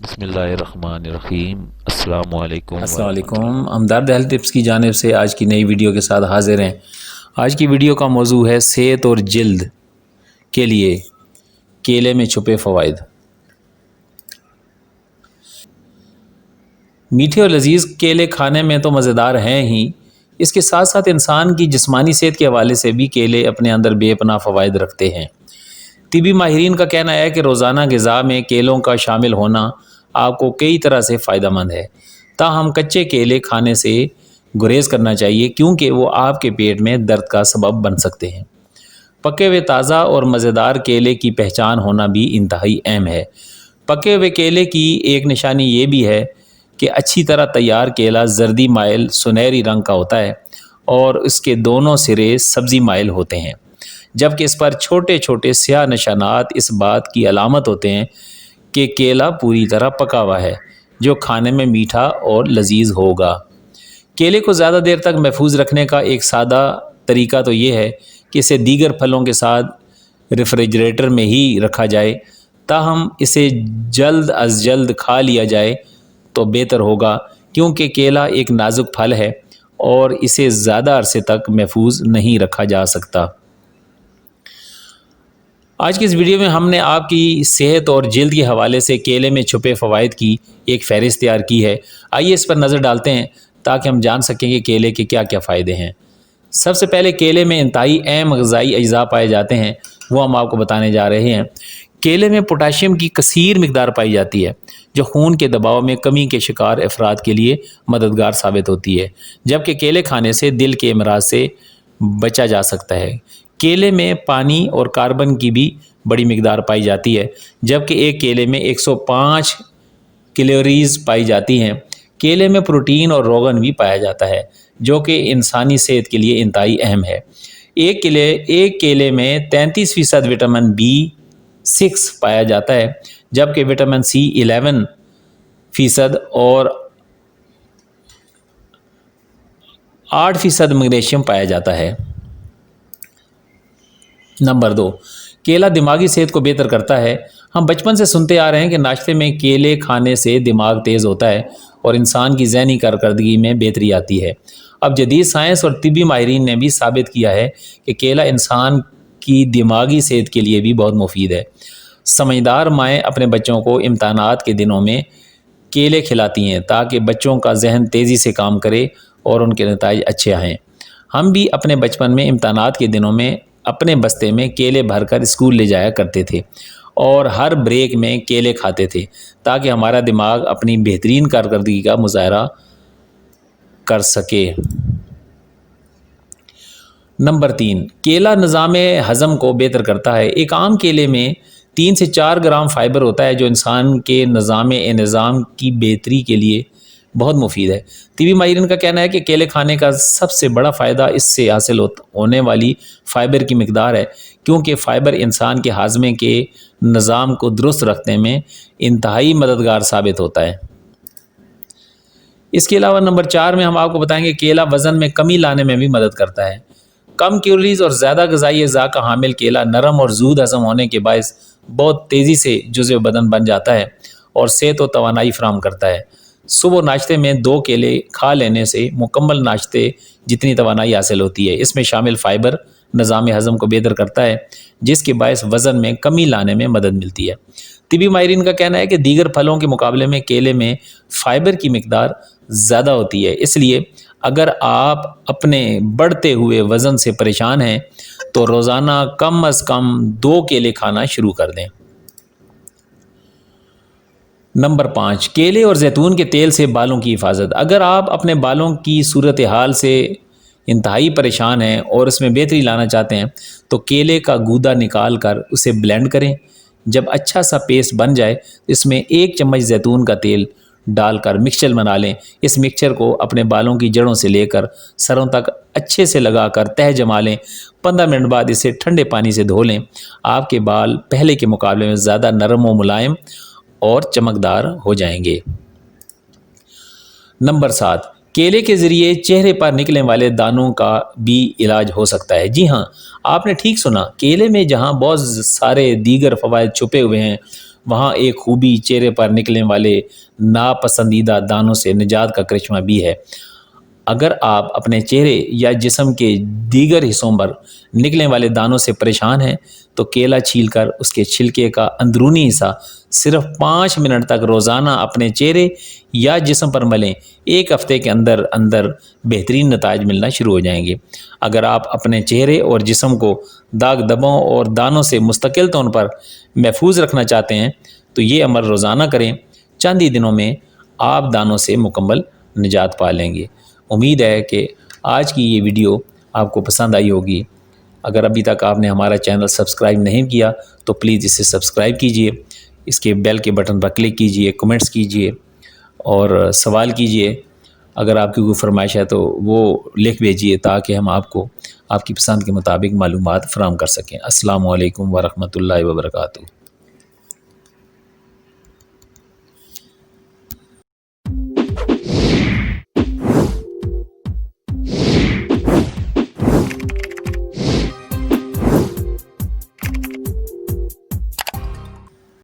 بسم اللہ الرحمن الرحیم۔ السلام علیکم السلام ورحمۃ اللہ۔ علیکم، ہمدرد ہیلتھ ٹپس کی جانب سے آج کی نئی ویڈیو کے ساتھ حاضر ہیں۔ آج کی ویڈیو کا موضوع ہے صحت اور جلد کے لیے کیلے میں چھپے فوائد۔ میٹھے اور لذیذ کیلے کھانے میں تو مزیدار ہیں ہی، اس کے ساتھ ساتھ انسان کی جسمانی صحت کے حوالے سے بھی کیلے اپنے اندر بے پناہ فوائد رکھتے ہیں۔ طبی ماہرین کا کہنا ہے کہ روزانہ غذا میں کیلوں کا شامل ہونا آپ کو کئی طرح سے فائدہ مند ہے، تاہم کچے کیلے کھانے سے گریز کرنا چاہیے کیونکہ وہ آپ کے پیٹ میں درد کا سبب بن سکتے ہیں۔ پکے ہوئے تازہ اور مزیدار کیلے کی پہچان ہونا بھی انتہائی اہم ہے۔ پکے ہوئے کیلے کی ایک نشانی یہ بھی ہے کہ اچھی طرح تیار کیلا زردی مائل سنہری رنگ کا ہوتا ہے اور اس کے دونوں سرے سبزی مائل ہوتے ہیں، جبکہ اس پر چھوٹے چھوٹے سیاہ نشانات اس بات کی علامت ہوتے ہیں کہ کیلا پوری طرح پکا ہوا ہے، جو کھانے میں میٹھا اور لذیذ ہوگا۔ کیلے کو زیادہ دیر تک محفوظ رکھنے کا ایک سادہ طریقہ تو یہ ہے کہ اسے دیگر پھلوں کے ساتھ ریفریجریٹر میں ہی رکھا جائے، تاہم اسے جلد از جلد کھا لیا جائے تو بہتر ہوگا کیونکہ کیلا ایک نازک پھل ہے اور اسے زیادہ عرصے تک محفوظ نہیں رکھا جا سکتا۔ آج کی اس ویڈیو میں ہم نے آپ کی صحت اور جلد کے حوالے سے کیلے میں چھپے فوائد کی ایک فہرست تیار کی ہے۔ آئیے اس پر نظر ڈالتے ہیں تاکہ ہم جان سکیں کہ کیلے کے کیا کیا فائدے ہیں۔ سب سے پہلے کیلے میں انتہائی اہم غذائی اجزاء پائے جاتے ہیں، وہ ہم آپ کو بتانے جا رہے ہیں۔ کیلے میں پوٹاشیم کی کثیر مقدار پائی جاتی ہے، جو خون کے دباؤ میں کمی کے شکار افراد کے لیے مددگار ثابت ہوتی ہے، جبکہ کیلے کھانے سے دل کے امراض سے بچا جا سکتا ہے۔ کیلے میں پانی اور کاربن کی بھی بڑی مقدار پائی جاتی ہے، جبکہ ایک کیلے میں 105 کیلوریز پائی جاتی ہیں۔ کیلے میں پروٹین اور روغن بھی پایا جاتا ہے، جو کہ انسانی صحت کے لیے انتہائی اہم ہے۔ ایک کیلے میں 33% وٹامن B6 پایا جاتا ہے، جبکہ وٹامن C 11% اور 8% میگنیشیم پایا جاتا ہے۔ نمبر 2، کیلا دماغی صحت کو بہتر کرتا ہے۔ ہم بچپن سے سنتے آ رہے ہیں کہ ناشتے میں کیلے کھانے سے دماغ تیز ہوتا ہے اور انسان کی ذہنی کارکردگی میں بہتری آتی ہے۔ اب جدید سائنس اور طبی ماہرین نے بھی ثابت کیا ہے کہ کیلا انسان کی دماغی صحت کے لیے بھی بہت مفید ہے۔ سمجھدار مائیں اپنے بچوں کو امتحانات کے دنوں میں کیلے کھلاتی ہیں تاکہ بچوں کا ذہن تیزی سے کام کرے اور ان کے نتائج اچھے آئیں۔ ہم بھی اپنے بچپن میں امتحانات کے دنوں میں اپنے بستے میں کیلے بھر کر اسکول لے جایا کرتے تھے اور ہر بریک میں کیلے کھاتے تھے تاکہ ہمارا دماغ اپنی بہترین کارکردگی کا مظاہرہ کر سکے۔ نمبر 3، کیلا نظام ہضم کو بہتر کرتا ہے۔ ایک عام کیلے میں 3 سے 4 گرام فائبر ہوتا ہے، جو انسان کے نظام کی بہتری کے لیے بہت مفید ہے۔ طبی ماہرین کا کہنا ہے کہ کیلے کھانے کا سب سے بڑا فائدہ اس سے حاصل ہونے والی فائبر کی مقدار ہے، کیونکہ فائبر انسان کے ہاضمے کے نظام کو درست رکھنے میں انتہائی مددگار ثابت ہوتا ہے۔ اس کے علاوہ نمبر 4 میں ہم آپ کو بتائیں گے کیلا وزن میں کمی لانے میں بھی مدد کرتا ہے۔ کم کیلوریز اور زیادہ غذائی اجزاء کا حامل کیلا نرم اور زود ہضم ہونے کے باعث بہت تیزی سے جزو بدن بن جاتا ہے اور صحت و توانائی فراہم کرتا ہے۔ صبح ناشتے میں 2 کیلے کھا لینے سے مکمل ناشتے جتنی توانائی حاصل ہوتی ہے۔ اس میں شامل فائبر نظام ہضم کو بہتر کرتا ہے، جس کے باعث وزن میں کمی لانے میں مدد ملتی ہے۔ طبی ماہرین کا کہنا ہے کہ دیگر پھلوں کے مقابلے میں کیلے میں فائبر کی مقدار زیادہ ہوتی ہے، اس لیے اگر آپ اپنے بڑھتے ہوئے وزن سے پریشان ہیں تو روزانہ کم از کم 2 کیلے کھانا شروع کر دیں۔ نمبر 5، کیلے اور زیتون کے تیل سے بالوں کی حفاظت۔ اگر آپ اپنے بالوں کی صورتحال سے انتہائی پریشان ہیں اور اس میں بہتری لانا چاہتے ہیں تو کیلے کا گودا نکال کر اسے بلینڈ کریں۔ جب اچھا سا پیسٹ بن جائے تو اس میں 1 چمچ زیتون کا تیل ڈال کر مکسچر بنا لیں۔ اس مکسچر کو اپنے بالوں کی جڑوں سے لے کر سروں تک اچھے سے لگا کر تہہ جما لیں۔ 15 منٹ بعد اسے ٹھنڈے پانی سے دھو لیں۔ آپ کے بال پہلے کے مقابلے میں زیادہ نرم و ملائم اور چمکدار ہو جائیں گے۔ نمبر 7، کیلے کے ذریعے چہرے پر نکلنے والے دانوں کا بھی علاج ہو سکتا ہے۔ جی ہاں، آپ نے ٹھیک سنا، کیلے میں جہاں بہت سارے دیگر فوائد چھپے ہوئے ہیں، وہاں ایک خوبی چہرے پر نکلنے والے ناپسندیدہ دانوں سے نجات کا کرشمہ بھی ہے۔ اگر آپ اپنے چہرے یا جسم کے دیگر حصوں پر نکلنے والے دانوں سے پریشان ہیں تو کیلا چھیل کر اس کے چھلکے کا اندرونی حصہ صرف 5 منٹ تک روزانہ اپنے چہرے یا جسم پر ملیں۔ 1 ہفتے کے اندر اندر بہترین نتائج ملنا شروع ہو جائیں گے۔ اگر آپ اپنے چہرے اور جسم کو داغ دھبوں اور دانوں سے مستقل طور پر محفوظ رکھنا چاہتے ہیں تو یہ عمل روزانہ کریں۔ چند ہی دنوں میں آپ دانوں سے مکمل نجات پا لیں گے۔ امید ہے کہ آج کی یہ ویڈیو آپ کو پسند آئی ہوگی۔ اگر ابھی تک آپ نے ہمارا چینل سبسکرائب نہیں کیا تو پلیز اسے سبسکرائب کیجئے، اس کے بیل کے بٹن پر کلک کیجئے، کمنٹس کیجئے اور سوال کیجئے۔ اگر آپ کی کوئی فرمائش ہے تو وہ لکھ بھیجئے تاکہ ہم آپ کو آپ کی پسند کے مطابق معلومات فراہم کر سکیں۔ السلام علیکم ورحمۃ اللہ وبرکاتہ۔